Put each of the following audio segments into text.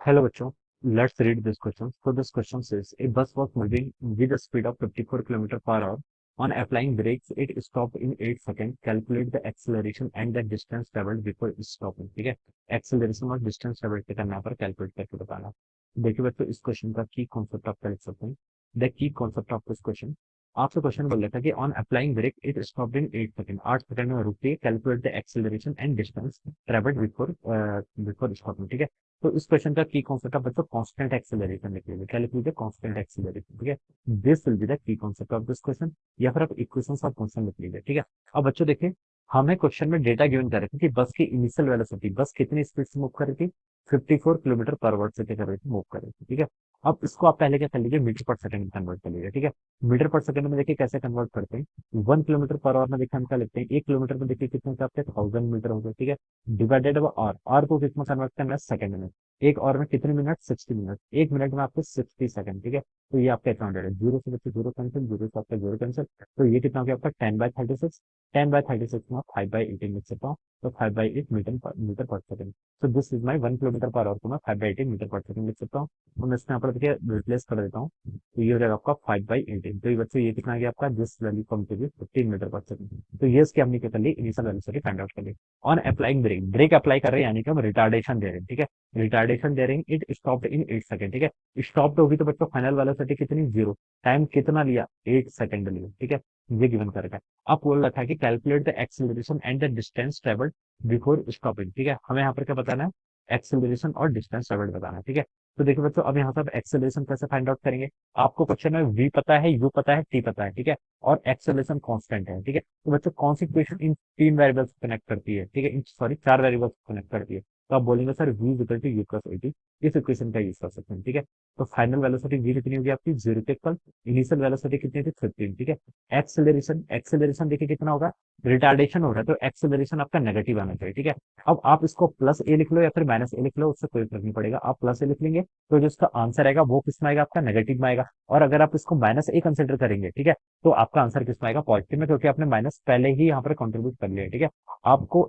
Hello, bachcho. Let's read this question. So this question says, a bus was moving with a speed of 54 km per hour. On applying brakes, it stopped in 8 seconds. Calculate the acceleration and the distance traveled before stopping. ठीक है, acceleration और distance traveled के करना पर calculate करके बताना। देखिए बच्चों, इस क्वेश्चन का की कॉन्सेप्ट आप लिख सकते हैं। The key concept of this question, आपसे क्वेश्चन बोल रहा था कि on applying brake it stopped in 8 second, 8 second में रुकती है। Calculate the acceleration and distance travelled before before stopping. ठीक है, तो इस क्वेश्चन का की कॉन्सेप्ट ऑफ बच्चों कांस्टेंट एक्सेलरेशन लिख लीजिए। क्या लिख लीजिए? Constant acceleration. ठीक है, this will be the key concept of this question, या फिर आप इक्वेशंस ऑफ फंक्शन लिख लीजिए। ठीक है, अब बच्चों देखिए, हमें क्वेश्चन में डेटा गिवन कर रहे थे कि बस की इनिशियल वेलोसिटी, बस कितनी स्पीड से मूव कर रही थी, 54 किलोमीटर पर आवर से क्या कर रही थी, मूव कर रही थी। ठीक है, अब इसको आप पहले क्या कर लीजिए, मीटर पर सेकंड में कन्वर्ट कर लीजिए। ठीक है, मीटर पर सेकंड में देखिए कैसे कन्वर्ट करते हैं। 1 किलोमीटर पर आवर में देखिए हम क्या लिखते हैं, 1 किलोमीटर में देखिए कितने से आपके 1000 मीटर हो गए। ठीक है, डिवाइडेड बाय आर, आर को कितना कन्वर्ट करना है, सेकंड में। एक और में कितने मिनट, 60 मिनट। 1 मिनट में आपके 60 सेकंड। ठीक है, तो ये आपका इतना हो, जीरो से बच्चे जीरो कैंसिल, जीरो से आपका जीरो कैंसिल। तो ये कितना हो गया आपका 10/36। 10/36 में 5/18 लिख सकता हूँ। तो 5/8 मीटर पर सेकंड। तो this is my 1 kilometre per hour को मैं 5/18 मीटर पर सेकंड लिख सकता हूँ। तो मैं इसमें यहाँ पर देखिए रिप्लेस कर देता हूँ। तो ये हो जाएगा आपका 5/18। तो ये बच्चों ये कितना आ गया आपका, this value come to be 15 metre per second. तो ये इसकी हमने क्या कर ली, इनिशियल वेलोसिटी फाइंड आउट कर ली। On applying brake, brake apply कर रहे हैं यानी कि हम रिटार्डेशन दे रहे हैं। ठीक है, रिटार्डेशन दे रहे हैं, इट स्टॉप्ड इन 8 सेकंड। ठीक है, स्टॉप्ड होगी तो बच्चों फाइनल वेलोसिटी कितनी, जीरो। टाइम कितना लिया, 8 सेकंड लिया। ठीक है, ये गिवन कर रखा है। अब बोल रखा है कि calculate the acceleration and the distance travelled before stopping. ठीक है, हमें यहाँ पर क्या बताना है, एक्सेलरेशन और डिस्टेंस ट्रेवल्ड बताना है। ठीक है, तो देखिए बच्चों, अब यहाँ पर एक्सेलरेशन कैसे फाइंड आउट करेंगे। आपको क्वेश्चन में v पता है, u पता है, t पता है। ठीक है, और एक्सेलरेशन कांस्टेंट है। ठीक है, तो बच्चों कौन सी इक्वेशन इन तीन वेरिएबल्स को कनेक्ट करती है, ठीक है, इन सॉरी चार वेरिएबल्स को कनेक्ट करती है। तो आप बोलेंगे sir v equal to u plus a t, इस इक्वेशन का यूज कर सकते हैं। ठीक है, तो फाइनल वेलोसिटी v कितनी होगी आपकी, जीरो के इक्वल। इनिशियल वेलोसिटी कितनी थी, 15। ठीक है, एक्सेलरेशन, एक्सेलरेशन देखिए कितना होगा, रिटार्डेशन हो रहा है तो एक्सेलरेशन आपका नेगेटिव आना चाहिए। ठीक है, अब आप इसको प्लस ए लिख लो या फिर माइनस ए लिख लो, उससे कोई फर्क नहीं पड़ेगा। आप प्लस ए लिख लेंगे तो जो इसका आंसर आएगा वो किस में आएगा, आपका नेगेटिव में आएगा। और अगर आप इसको माइनस ए कंसिडर करेंगे, ठीक है, तो आपका आंसर किस में आएगा, पॉजिटिव में, क्योंकि आपने माइनस पहले ही यहाँ पर कंट्रीब्यूट कर लिया है। ठीक है, आपको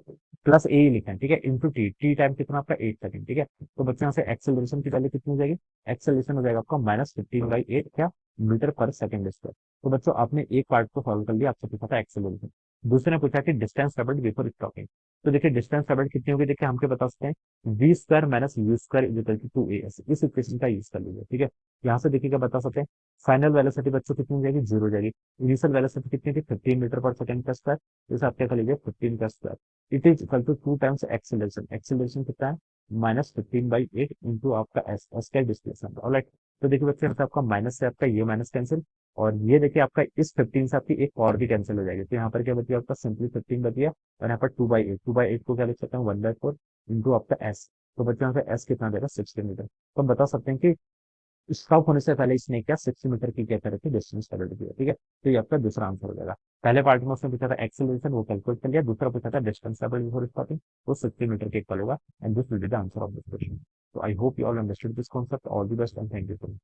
प्लस ए ही लिखना है। ठीक है, इंटू टी, टी टाइम कितना आपका 8 सेकंड। ठीक है, तो बच्चों यहाँ से एक्सेलरेशन की वैल्यू कितनी हो जाएगी, एक्सेलरेशन हो जाएगा आपका -15/8 क्या, मीटर पर सेकंड स्क्वायर। तो बच्चों आपने एक पार्ट को सॉल्व कर लिया, आपसे पूछा था एक्सेलरेशन। दूसरे ने पूछा कि डिस्टेंस ट्रेवल्ड बिफोर स्टॉपिंग। तो देखिए डिस्टेंस ट्रेवल्ड कितनी होगी, देखिए हम क्या बता सकते हैं, v square minus u square is equal to 2as। इस इक्वेशन का यूज कर लीजिए। ठीक है, यहाँ से देखिए क्या बता सकते हैं, फाइनल वेलोसिटी बच्चों कितनी हो जाएगी, जीरो हो जाएगी। इनिशियल वेलोसिटी कितनी थी, 15 मीटर पर सेकंड का स्क्वायर। जैसे आप क्या कर लीजिए, 15 का square, it is equal to 2 times acceleration. Acceleration कितना है, -15/8 इंटू आपका एस, एस का डिस्प्लेसमेंट। ऑलराइट, तो देखिए बच्चे यहाँ से आपका माइनस से आपका ये माइनस कैंसिल, और ये देखिए आपका इस 15 से आपकी एक और भी कैंसिल हो जाएगी। तो यहाँ पर क्या बची आपका, सिंपली 15 बच गया। और यहाँ पर 2/8, 2/8 को क्या लिख सकते हैं, 1/4 इंटू आपका एस। तो बच्चे यहाँ से एस कितना देगा, 60 मीटर। तो हम बता सकते हैं कि स्टॉप होने से पहले इसने क्या 60 मीटर की क्या करी थी, डिस्टेंस ट्रेवल किया। ठीक है, तो ये आपका दूसरा आंसर हो जाएगा। पहले पार्ट में उसने पूछा था एक्सेलरेशन, वो कैलकुलेट कर लिया। दूसरा पूछा था डिस्टेंस ट्रेवल बिफोर स्टॉपिंग, वो 60 मीटर के इक्वल होगा। And this will be the answer of this question. So I hope you all understood this concept. All the best and thank you so much.